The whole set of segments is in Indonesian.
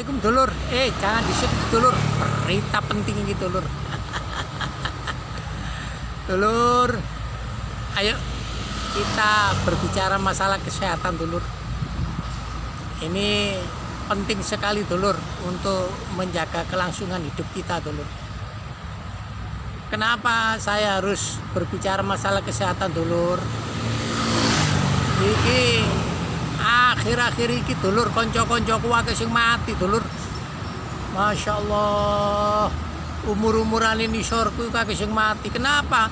Assalamualaikum dulur. Jangan di-skip dulur. Berita penting ini dulur. Dulur, ayo kita berbicara masalah kesehatan dulur. Ini penting sekali dulur untuk menjaga kelangsungan hidup kita dulur. Kenapa saya harus berbicara masalah kesehatan dulur? Iki akhir-akhir iki dulur konco-koncoku akeh sing mati dulur. Masya Allah, umur-umuran ini sorku akeh sing mati. Kenapa?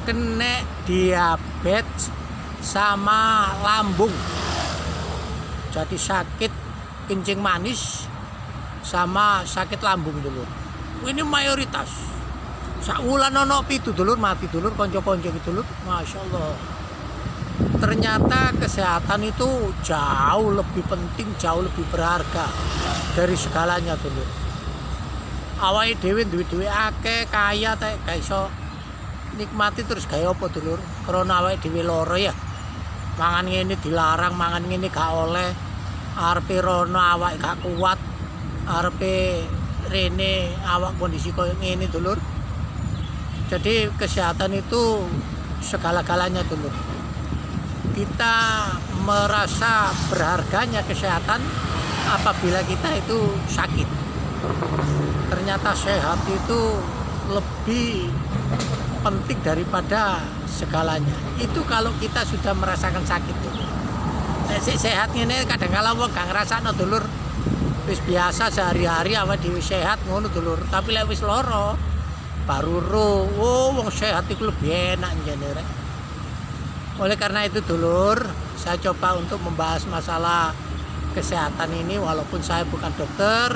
Kena diabetes sama lambung. Jadi sakit kencing manis sama sakit lambung dulur. Ini mayoritas. Saulan ono pitu dulur mati dulur konco-konco gitu dulur. Masya Allah. Ternyata kesehatan itu jauh lebih penting, jauh lebih berharga dari segalanya dulur. Awake dhewe duwe akeh kaya teh gak iso nikmati terus gaya apa dulur? Karena awake dhewe loro ya. Mangan ngene dilarang, mangan ngene gak oleh. Arepe rono awak gak kuat. Arepe rene awak kondisi koyo ngene dulur. Jadi kesehatan itu segala-galanya dulur. Kita merasa berharganya kesehatan apabila kita itu sakit. Ternyata sehat itu lebih penting daripada segalanya. Itu kalau kita sudah merasakan sakit dulu. Sehat ini kadang-kala wong gak ngrasakno dulur. Wis biasa sehari-hari awake dhewe sehat ngono dulur. Tapi lek wis lara baru wong sehat itu lebih enak jane rek. Oleh karena itu dulur, saya coba untuk membahas masalah kesehatan ini walaupun saya bukan dokter,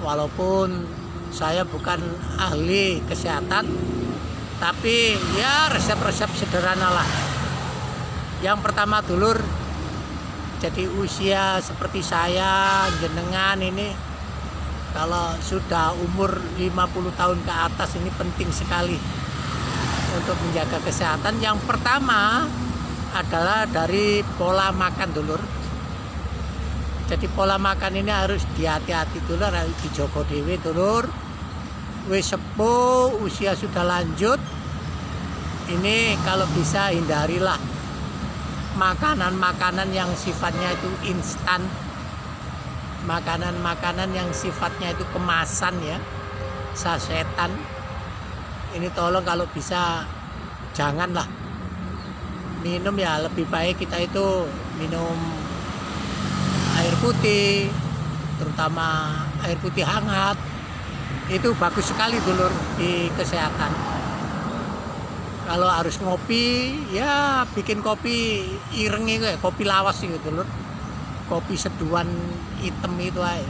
walaupun saya bukan ahli kesehatan, tapi ya resep-resep sederhana lah. Yang pertama dulur, jadi usia seperti saya, jenengan ini kalau sudah umur 50 tahun ke atas ini penting sekali untuk menjaga kesehatan. Yang pertama adalah dari pola makan dulur. Jadi pola makan ini harus dihati-hati dulur, harus dijogo dhewe dulur. Wis sepuh, usia sudah lanjut, ini kalau bisa hindarilah makanan-makanan yang sifatnya itu instan, makanan-makanan yang sifatnya itu kemasan ya, sasetan. Ini tolong kalau bisa janganlah minum, ya lebih baik kita itu minum air putih, terutama air putih hangat. Itu bagus sekali dulur di kesehatan. Kalau harus ngopi, ya bikin kopi ireng itu ya, kopi lawas itu dulur. Kopi seduhan hitam itu aja.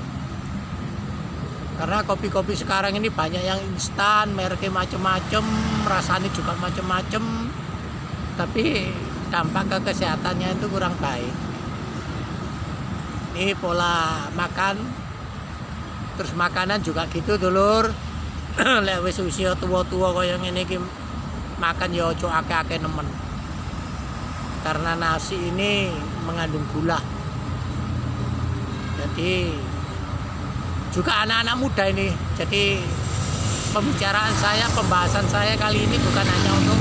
Karena kopi-kopi sekarang ini banyak yang instan, mereknya macam-macam, rasanya juga macam-macam, tapi dampak ke kesehatannya itu kurang baik. Ini pola makan, terus makanan juga gitu dulur. Lek wis usia tua-tua kaya ngene iki makan ya ojo akeh-akeh nemen. Karena nasi ini mengandung gula. Jadi juga anak-anak muda ini. Jadi pembahasan saya kali ini bukan hanya untuk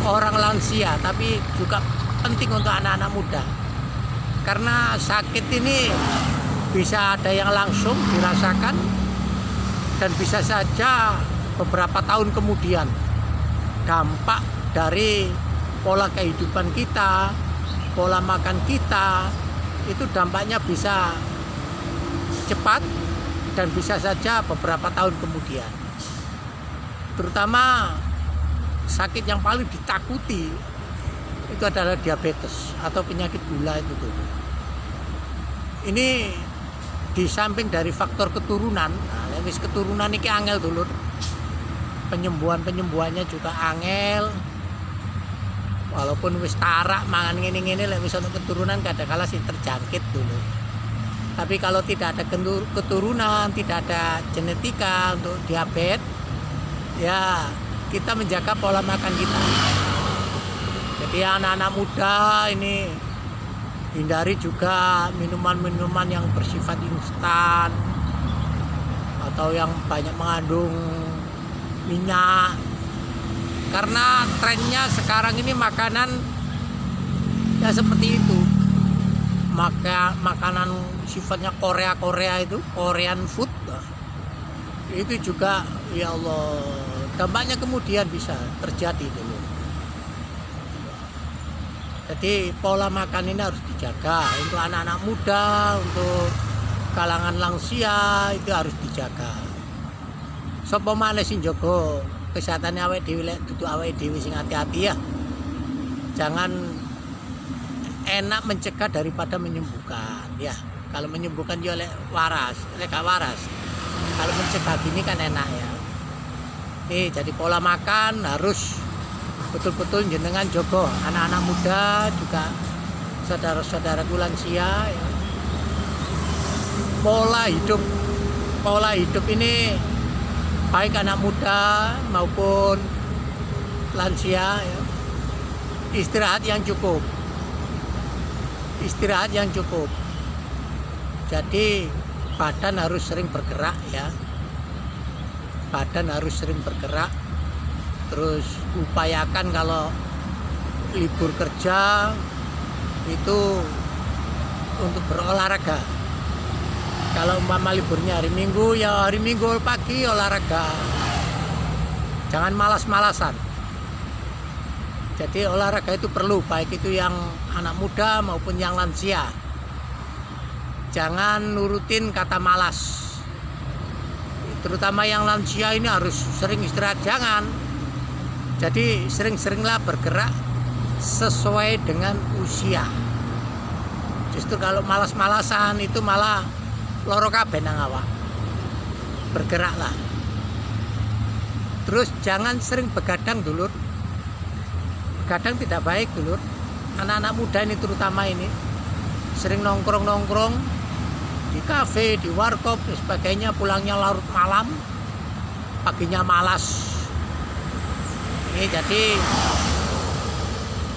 orang lansia, tapi juga penting untuk anak-anak muda. Karena sakit ini bisa ada yang langsung dirasakan dan bisa saja beberapa tahun kemudian. Dampak dari pola kehidupan kita, pola makan kita, itu dampaknya bisa cepat dan bisa saja beberapa tahun kemudian. Terutama sakit yang paling ditakuti itu adalah diabetes atau penyakit gula itu dulu. Ini di samping dari faktor keturunan, wis keturunan ini angel dulur. Penyembuhannya juga angel. Walaupun wis tarak mangan ngene-ngene lek wis ana keturunan kadang-kala sih terjangkit dulu. Tapi kalau tidak ada keturunan, tidak ada genetika untuk diabetes, ya kita menjaga pola makan kita. Jadi anak-anak muda ini hindari juga minuman-minuman yang bersifat instan, atau yang banyak mengandung minyak. Karena trennya sekarang ini makanan ya seperti itu. Makanan sifatnya Korea itu, Korean food. Itu juga ya Allah, dampaknya kemudian bisa terjadi dulu. Jadi pola makan ini harus dijaga untuk anak-anak muda, untuk kalangan lansia itu harus dijaga. Sapa maneh sing jaga kesehatan awake dhewe lek dudu awake dhewe sing hati-hati ya. Jangan enak mencegah daripada menyembuhkan ya. Kalau menyembuhkan ya lek waras, lek gak waras. Kalau mencegah gini kan enak ya. Nih jadi pola makan harus betul-betul jenengan jogo anak-anak muda juga saudara-saudara lansia ya. Pola hidup ini baik anak muda maupun lansia ya. Istirahat yang cukup, jadi badan harus sering bergerak ya, terus upayakan kalau libur kerja itu untuk berolahraga. Kalau umpama liburnya hari Minggu ya hari Minggu pagi olahraga, jangan malas-malasan. Jadi olahraga itu perlu, baik itu yang anak muda maupun yang lansia. Jangan nurutin kata malas. Terutama yang lansia ini harus sering istirahat, jangan. Jadi sering-seringlah bergerak sesuai dengan usia. Justru kalau malas-malasan itu malah loro kabeh nang awak. Bergeraklah. Terus jangan sering begadang dulur. Begadang tidak baik dulur. Anak-anak muda ini terutama ini sering nongkrong-nongkrong di kafe, di warkop dan sebagainya, pulangnya larut malam, paginya malas. Ini jadi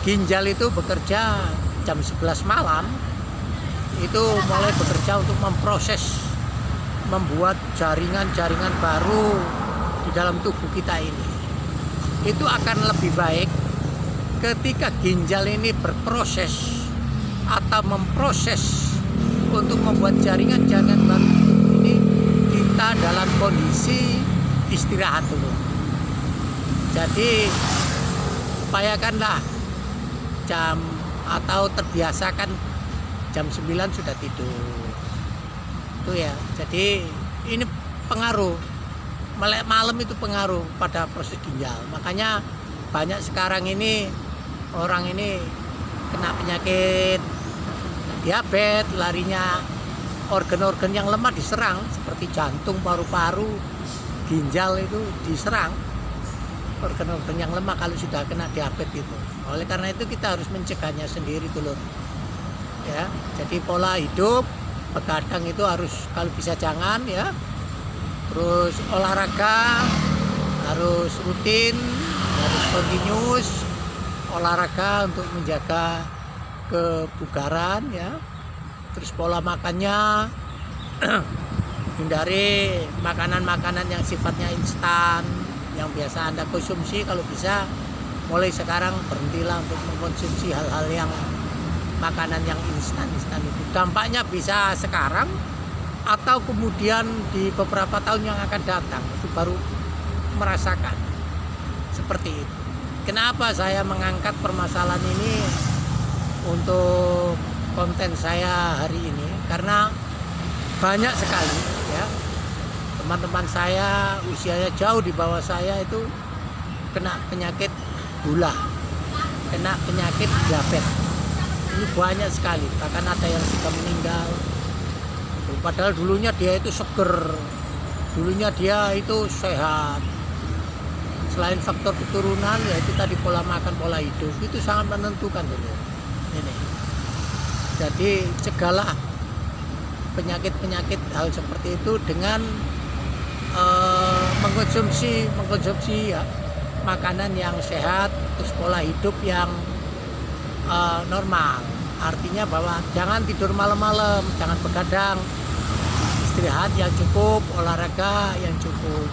ginjal itu bekerja jam 11 malam, itu mulai bekerja untuk memproses, membuat jaringan-jaringan baru di dalam tubuh kita ini. Itu akan lebih baik ketika ginjal ini berproses atau memproses untuk membuat jaringan-jaringan baru ini, kita dalam kondisi istirahat dulu. Jadi upayakanlah jam atau terbiasakan jam 9 sudah tidur. Itu ya. Jadi ini pengaruh. Melek malam itu pengaruh pada proses ginjal. Makanya banyak sekarang ini orang ini kena penyakit diabetes, larinya organ-organ yang lemah diserang seperti jantung, paru-paru, ginjal itu diserang organ-organ yang lemah kalau sudah kena diabetes itu. Oleh karena itu kita harus mencegahnya sendiri dulu ya. Jadi pola hidup, begadang itu harus kalau bisa jangan ya. Terus olahraga harus rutin, harus continuous olahraga untuk menjaga kebugaran ya. Terus pola makannya hindari makanan-makanan yang sifatnya instan yang biasa Anda konsumsi. Kalau bisa mulai sekarang berhentilah untuk mengkonsumsi hal-hal yang makanan yang instan itu. Dampaknya bisa sekarang atau kemudian di beberapa tahun yang akan datang itu baru merasakan seperti itu. Kenapa saya mengangkat permasalahan ini untuk konten saya hari ini? Karena banyak sekali ya teman-teman saya usianya jauh di bawah saya itu kena penyakit gula, kena penyakit diabetes. Ini banyak sekali, bahkan ada yang sudah meninggal. Padahal dulunya dia itu seger, dulunya dia itu sehat. Selain faktor keturunan, yaitu tadi pola makan, pola hidup itu sangat menentukan dulu. Ini. Jadi cegahlah penyakit-penyakit hal seperti itu dengan mengkonsumsi ya, makanan yang sehat, terus pola hidup yang normal. Artinya bahwa jangan tidur malam-malam, jangan begadang, istirahat yang cukup, olahraga yang cukup.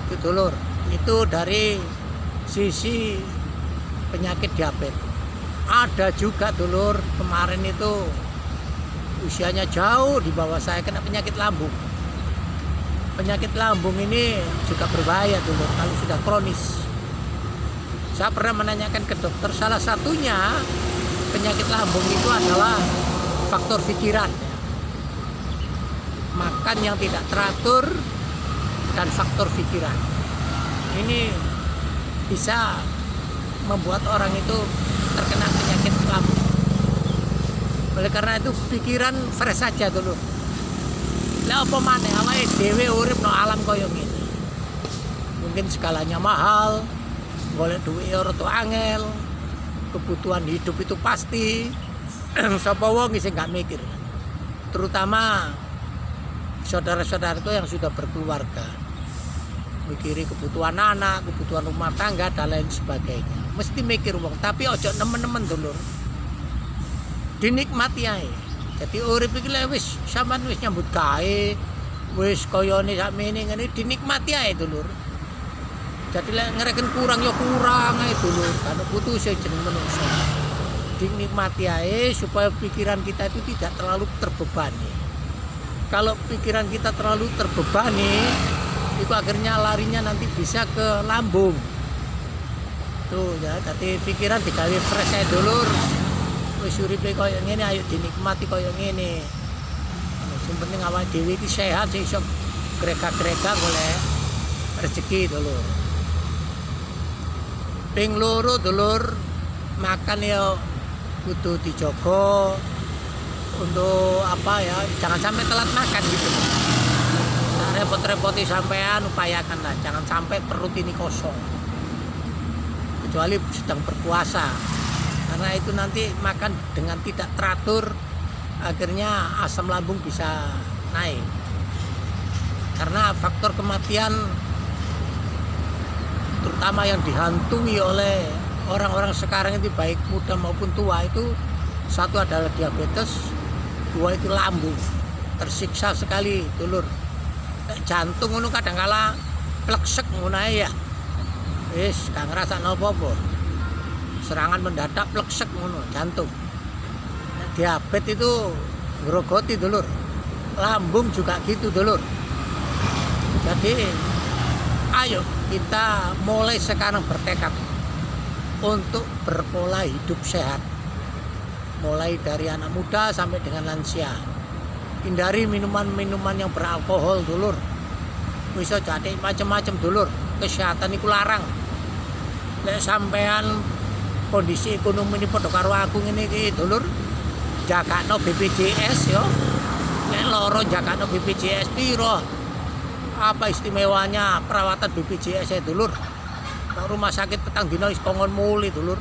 Itu dulur, itu dari sisi penyakit diabetes. Ada juga dulur, kemarin itu usianya jauh di bawah saya kena penyakit lambung. Penyakit lambung ini juga berbahaya dulur kalau sudah kronis. Saya pernah menanyakan ke dokter, salah satunya penyakit lambung itu adalah faktor pikiran. Makan yang tidak teratur dan faktor pikiran. Ini bisa membuat orang itu terkena penyakit lambung. Oleh karena itu pikiran fresh saja dulu. Lah apa maneh awake dhewe urip no alam kaya ngene. Mungkin skalanya mahal, golek duit ora tuh angel, kebutuhan hidup itu pasti. Sapa wong sing gak mikir. Terutama saudara-saudaraku yang sudah berkeluarga. Mikiri kebutuhan anak, kebutuhan rumah tangga dan lain sebagainya. Mesti mikir wong, tapi ojo nemen-nemen dulur. Dinikmati ae. Jadi urip iki wis sampean wis nyambut gawe, wis kayane sakmene ngene dinikmati ae dulur. Jadi lek ngereken kurang ya kurang ae dulur, kan butuh sing jeneng manungsa. Dinikmati ae supaya pikiran kita itu tidak terlalu terbebani. Kalau pikiran kita terlalu terbebani, itu akhirnya larinya nanti bisa ke lambung. Tuh ya, jadi pikiran digawe fresh ae dulur. Wis uripe kaya ngene ayo dinikmati kaya ngene. Sing penting awake dhewe iki sehat sing iso greka-greka golek rezeki dulur. Ping loro dulur, makan ya kudu dijogo untuk apa ya, jangan sampai telat makan gitu. Nah, repot-repoti sampean upayakan lah, jangan sampai perut ini kosong. Kecuali sedang berpuasa. Karena itu nanti makan dengan tidak teratur, akhirnya asam lambung bisa naik. Karena faktor kematian terutama yang dihantui oleh orang-orang sekarang itu baik muda maupun tua itu, satu adalah diabetes, dua itu lambung. Tersiksa sekali dulur. Jantung ngono kadang kala pleksek ngono ya. Wis gak ngrasa napa-apa. Serangan mendadak pleksek ngono jantung. Nah, diabetes itu ngrogoti dulur. Lambung juga gitu dulur. Jadi ayo kita mulai sekarang bertekad untuk berpola hidup sehat. Mulai dari anak muda sampai dengan lansia. Hindari minuman-minuman yang beralkohol dulur. Bisa jadi macam-macam dulur. Kesehatan itu larang. Nek sampean kondisi ekonomi ini padha karo aku ngene iki dulur, jagakno BPJS yo. Nek loro jagakno BPJS piro? Apa istimewanya perawatan BPJS ya dulur? Nek rumah sakit petang dina wis kongon muli dulur.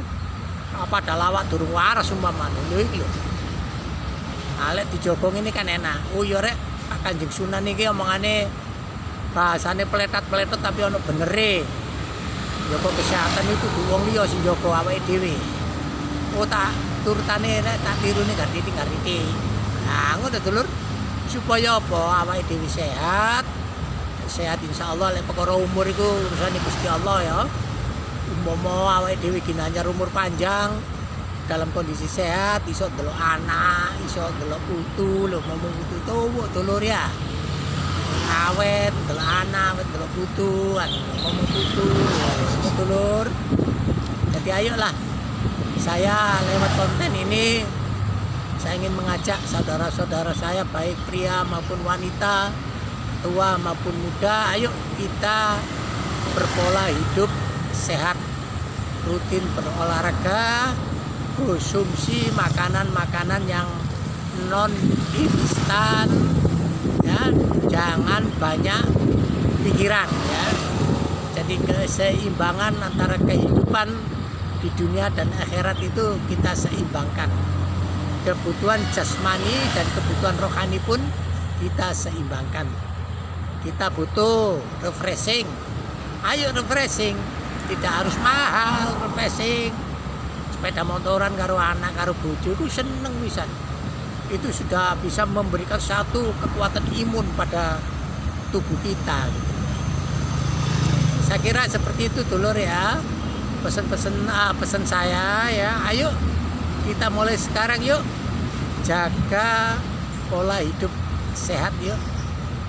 Apa dalawak durung waras umpamane lho iki lho. Alek dijogo ngene kan enak. Oh ya rek, Pak Kanjeng Sunan iki omongane bahasane peletat-peletot tapi ono benere. Joko kesehatan itu wong liya sing joko awake dhewe. Oh tak turutane nek tak tirune gak ngerti. Nah, ngono dulur. Supaya apa awake dhewe sehat. Sehat insyaallah lek perkara umur iku urusane Gusti Allah ya. Umpama awake dhewe ginanyar umur panjang dalam kondisi sehat, iso delok anak, iso delok putu, lho ngomong putu tuwa dulur ya. Awet, delok anak, awet delok putu, ngomong putu, dulur. Jadi ayolah, saya lewat konten ini, saya ingin mengajak saudara-saudara saya, baik pria maupun wanita, tua maupun muda, ayo kita berpola hidup sehat, rutin berolahraga, konsumsi makanan-makanan yang non instan, ya, jangan banyak pikiran ya. Jadi keseimbangan antara kehidupan di dunia dan akhirat itu kita seimbangkan. Kebutuhan jasmani dan kebutuhan rohani pun kita seimbangkan. Kita butuh refreshing. Ayo refreshing, tidak harus mahal refreshing. Sepeda motoran karo anak karo bojo itu seneng pisan. itu sudah bisa memberikan satu kekuatan imun pada tubuh kita gitu. Saya kira seperti itu dulur ya, pesan saya ya. Ayo kita mulai sekarang yuk, jaga pola hidup sehat yuk.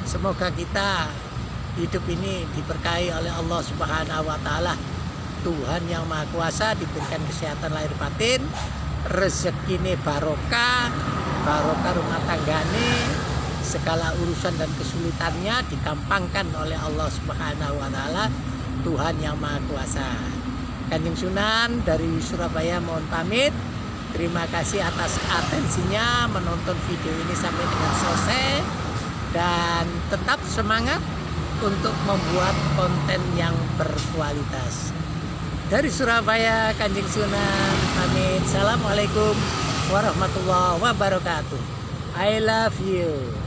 Semoga kita hidup ini diberkahi oleh Allah Subhanahu wa Ta'ala, Tuhan yang Maha Kuasa, diberikan kesehatan lahir batin, rezeki ini barokah rumah tanggane, segala urusan dan kesulitannya digampangkan oleh Allah Subhanahu wa Ta'ala, Tuhan yang Maha Kuasa. Kanjeng Sunan dari Surabaya mohon pamit. Terima kasih atas atensinya menonton video ini sampai dengan selesai, dan tetap semangat untuk membuat konten yang berkualitas. Dari Surabaya, Kanjeng Sunan pamit. Assalamualaikum warahmatullahi wabarakatuh. I love you.